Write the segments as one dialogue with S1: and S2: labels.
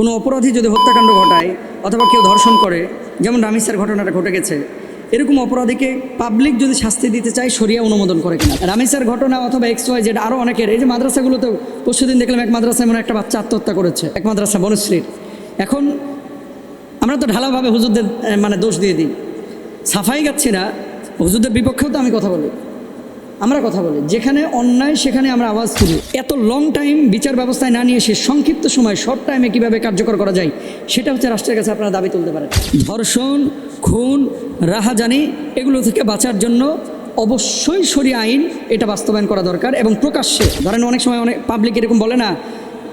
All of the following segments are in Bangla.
S1: কোনো অপরাধী যদি হত্যাকাণ্ড ঘটায় অথবা কেউ ধর্ষণ করে, যেমন রামিসার ঘটনাটা ঘটে গেছে, এরকম অপরাধীকে পাবলিক যদি শাস্তি দিতে চায় শরিয়া অনুমোদন করে কিনা। রামিসার ঘটনা অথবা XY যেটা আরও অনেকের, এই যে মাদ্রাসাগুলোতেও পরশুদিন দেখলাম এক মাদ্রাসায় মনে একটা বাচ্চা আত্মহত্যা করেছে, এক মাদ্রাসা বনশ্রীর। এখন আমরা তো ঢালাভাবে হুজুরদের দোষ দিয়ে দিই, সাফাই গাচ্ছি না, হুজুরদের বিপক্ষেও তো আমি কথা বলি, আমরা কথা বলি, যেখানে অন্যায় সেখানে আমরা আওয়াজ তুলি। এত লং টাইম বিচার ব্যবস্থায় না নিয়ে সে সংক্ষিপ্ত সময় শর্ট টাইমে কীভাবে কার্যকর করা যায় সেটা হচ্ছে রাষ্ট্রের কাছে আপনারা দাবি তুলতে পারেন। ধর্ষণ, খুন, রাহাজানি এগুলো থেকে বাঁচার জন্য অবশ্যই শরিয়া আইন এটা বাস্তবায়ন করা দরকার এবং প্রকাশ্যে। ধরেন অনেক সময় অনেক পাবলিক এরকম বলে না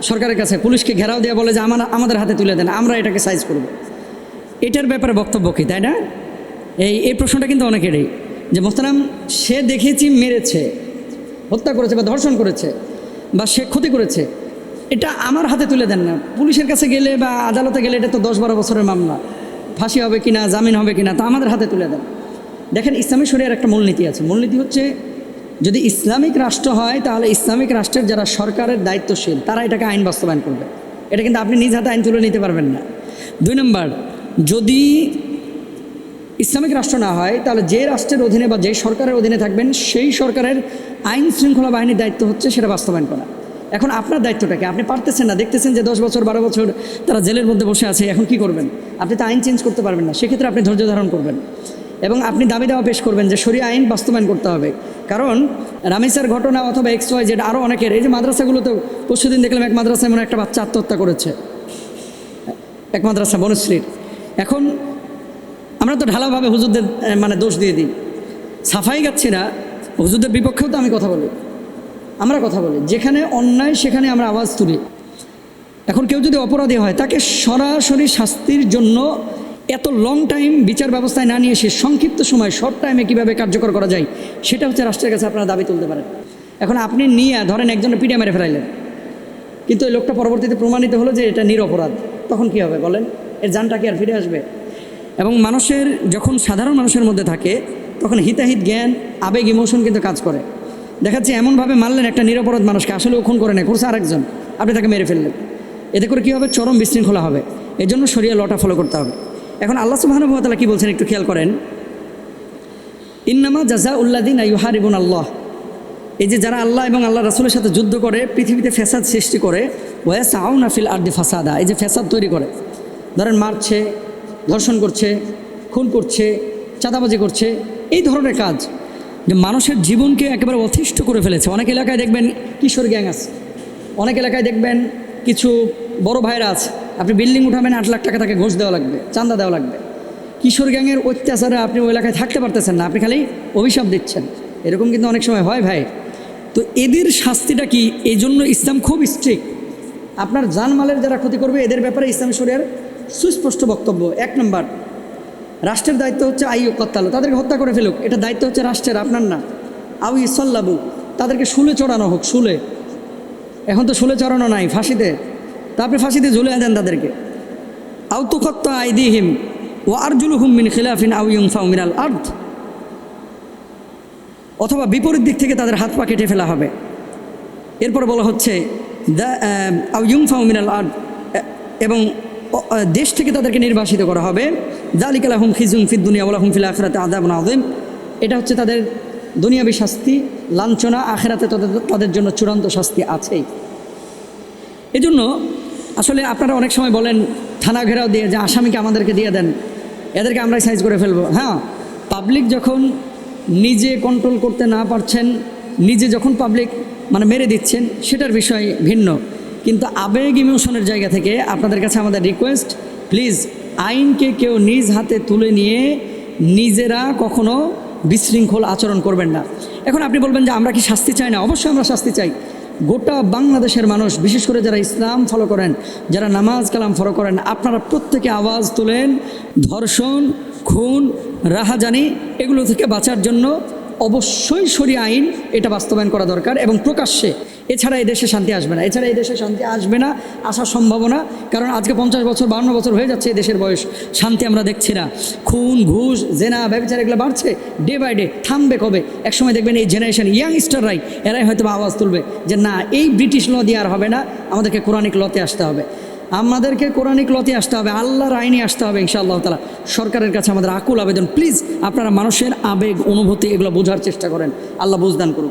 S1: সরকারের কাছে, পুলিশকে ঘেরাও দেওয়া বলে যে আমাদের হাতে তুলে দেন, আমরা এটাকে সাইজ করব। এটার ব্যাপারে বক্তব্য কী, তাই না? এই প্রশ্নটা কিন্তু অনেকেরই, যে মোহতারাম সে দেখেছি মেরেছে, হত্যা করেছে বা ধর্ষণ করেছে বা সে ক্ষতি করেছে, এটা আমার হাতে তুলে দেন না। পুলিশের কাছে গেলে বা আদালতে গেলে এটা তো 10-12 বছরের মামলা, ফাঁসি হবে কিনা, জামিন হবে কিনা, তা আমাদের হাতে তুলে দেন। দেখেন, ইসলামী শরিয়ার একটা মূলনীতি আছে। মূলনীতি হচ্ছে, যদি ইসলামিক রাষ্ট্র হয় তাহলে ইসলামিক রাষ্ট্রের যারা সরকারের দায়িত্বশীল তারা এটাকে আইন বাস্তবায়ন করবে। এটা কিন্তু আপনি নিজ হাতে আইন তুলে নিতে পারবেন না। 2 নম্বর, যদি ইসলামিক রাষ্ট্র না হয় তাহলে যে রাষ্ট্রের অধীনে বা যে সরকারের অধীনে থাকবেন সেই সরকারের আইন শৃঙ্খলা বাহিনীর দায়িত্ব হচ্ছে সেটা বাস্তবায়ন করা। এখন আপনার দায়িত্বটাকে আপনি পারতেছেন না, দেখতেছেন যে 10 বছর 12 বছর তারা জেলের মধ্যে বসে আছে, এখন কি করবেন? আপনি তো আইন চেঞ্জ করতে পারবেন না, সেক্ষেত্রে আপনি ধৈর্য ধারণ করবেন এবং আপনি দাবি দাওয়া পেশ করবেন যে শরিয়া আইন বাস্তবায়ন করতে হবে। কারণ রামিসার ঘটনা অথবা XY যেটা আরও অনেকের, এই যে মাদ্রাসাগুলোতেও পরশুদিন দেখলাম এক মাদ্রাসায় মনে একটা বাচ্চা আত্মহত্যা করেছে, এক মাদ্রাসা বনশ্রীর। এখন আমরা তো ঢালাভাবে হুজুরদের দোষ দিয়ে দিই, সাফাই গাচ্ছি না, হুজুরদের বিপক্ষেও তো আমি কথা বলি, আমরা কথা বলি, যেখানে অন্যায় সেখানে আমরা আওয়াজ তুলি। এখন কেউ যদি অপরাধী হয় তাকে সরাসরি শাস্তির জন্য এত লং টাইম বিচার ব্যবস্থায় না নিয়ে সে সংক্ষিপ্ত সময় শর্ট টাইমে কীভাবে কার্যকর করা যায় সেটা হচ্ছে রাষ্ট্রের কাছে আপনারা দাবি তুলতে পারেন। এখন আপনি নিয়ে ধরেন একজনের পিঠে মেরে ফেলাইলেন, কিন্তু এই লোকটা পরবর্তীতে প্রমাণিত হলো যে এটা নিরপরাধ, তখন কি হবে বলেন? এর জানটা কি আর ফিরে আসবে? এবং মানুষের যখন সাধারণ মানুষের মধ্যে থাকে তখন হিতাহিত জ্ঞান, আবেগ, ইমোশন কিন্তু কাজ করে। দেখাচ্ছে এমনভাবে মারলেন একটা নিরপরাধ মানুষকে, আসলে ও খুন করে না, করছে আরেকজন, আপনি তাকে মেরে ফেললেন। এতে করে কী হবে? চরম বিশৃঙ্খলা হবে। এর জন্য শরিয়া লটা ফলো করতে হবে। এখন আল্লাহ সুবহানাহু ওয়া তাআলা কী বলছেন একটু খেয়াল করেন, ইন্নামা জাযাউল্লাযিনা ইউহারিবুন আল্লাহ, এই যে যারা আল্লাহ এবং আল্লাহ রাসূলের সাথে যুদ্ধ করে, পৃথিবীতে ফ্যাসাদ সৃষ্টি করে, ওয়া ইয়াসআউনা ফিল আরদি ফাসাদা, এই যে ফ্যাসাদ তৈরি করে, ধরেন মারছে, ধর্ষণ করছে, খুন করছে, চাঁদাবাজি করছে, এই ধরনের কাজ যে মানুষের জীবনকে একেবারে অতিষ্ঠ করে ফেলেছে। অনেক এলাকায় দেখবেন কিশোর গ্যাং আছে, অনেক এলাকায় দেখবেন কিছু বড় ভাইরা আছে, আপনি বিল্ডিং উঠাবেন 8 লাখ টাকা তাকে ঘুষ দেওয়া লাগবে, চাঁদা দেওয়া লাগবে। কিশোর গ্যাংয়ের অত্যাচারে আপনি ওই এলাকায় থাকতে পারতেছেন না, আপনি খালি অভিশাপ দিচ্ছেন, এরকম কিন্তু অনেক সময় হয় ভাই। তো এদের শাস্তিটা কি? এই জন্য ইসলাম খুব স্ট্রিক্ট। আপনার জানমালের যারা ক্ষতি করবে এদের ব্যাপারে ইসলাম শরিয়ার সুস্পষ্ট বক্তব্য। 1 নম্বর, রাষ্ট্রের দায়িত্ব হচ্ছে কত্তালো, তাদেরকে হত্যা করে ফেলুক, এটা দায়িত্ব হচ্ছে রাষ্ট্রের, আপনার না। আউ ইসল্লাবু, তাদেরকে শুলে চড়ানো হোক, শুলে, এখন তো শুলে চড়ানো নাই, ফাঁসিতে, তা আপনি ফাঁসিতে ঝুলে দেন তাদেরকে। আউ তুকত্তা আইদিহিম ও আরজুলুহুম মিন খিলাফিন আউ ইউনফাউ মিনাল আরদ, অথবা বিপরীত দিক থেকে তাদের হাত পা কেটে ফেলা হবে। এরপর বলা হচ্ছে আউ ইউনফাউ মিনাল আরদ, এবং দেশ থেকে তাদেরকে নির্বাসিত করা হবে। যালিকা লাহুম খিজুন ফিদ দুনিয়া ওয়া লাহুম ফিল আখিরাতি আযাবুন আযীম, এটা হচ্ছে তাদের দুনিয়াবী শাস্তি, লাঞ্ছনা, আখিরাতে তাদের জন্য চূড়ান্ত শাস্তি আছেই। এজন্য আসলে আপনারা অনেক সময় বলেন থানা ঘেরাও দিয়ে, যে আসামিকে আমাদেরকে দিয়ে দেন, এদেরকে আমরাই সাইজ করে ফেলবো। হ্যাঁ, পাবলিক যখন নিজে কন্ট্রোল করতে না পারছেন, নিজে যখন পাবলিক মেরে দিচ্ছেন, সেটার বিষয় ভিন্ন। কিন্তু আবেগ, ইমোশনের জায়গা থেকে আপনাদের কাছে আমাদের রিকোয়েস্ট, প্লিজ আইনকে কেউ নিজ হাতে তুলে নিয়ে নিজেরা কখনো বিশৃঙ্খল আচরণ করবেন না। এখন আপনি বলবেন যে আমরা কি শাস্তি চাই না? অবশ্যই আমরা শাস্তি চাই। গোটা বাংলাদেশের মানুষ, বিশেষ করে যারা ইসলাম ফলো করেন, যারা নামাজ কালাম ফলো করেন, আপনারা প্রত্যেকে আওয়াজ তোলেন, ধর্ষণ, খুন, রাহাজানি এগুলো থেকে বাঁচার জন্য অবশ্যই শরিয়া আইন এটা বাস্তবায়ন করা দরকার এবং প্রকাশ্যে। এছাড়া এই দেশে শান্তি আসবে না, এছাড়া এই দেশে শান্তি আসবে না, আসার সম্ভাবনা। কারণ আজকে 50 বছর 52 বছর হয়ে যাচ্ছে এই দেশের বয়স, শান্তি আমরা দেখছি না। খুন, ঘুষ, জেনা, ব্যভিচার এগুলো বাড়ছে ডে বাই ডে। থামবে কবে? একসময় দেখবেন এই জেনারেশন ইয়াংস্টাররাই, এরাই হয়তো আওয়াজ তুলবে যে না, এই ব্রিটিশ ল দিয়ে আর হবে না, আমাদেরকে কোরআনিক লতে আসতে হবে। আমাদেরকে কোরআনিক লতে আসতে হবে, আল্লাহর আইনে আসতে হবে ইনশাআল্লাহ তাআলা। সরকারের কাছে আমাদের আকুল আবেদন, প্লিজ আপনারা মানুষের আবেগ অনুভূতি এগুলো বোঝার চেষ্টা করেন। আল্লাহ বুঝদান করুক।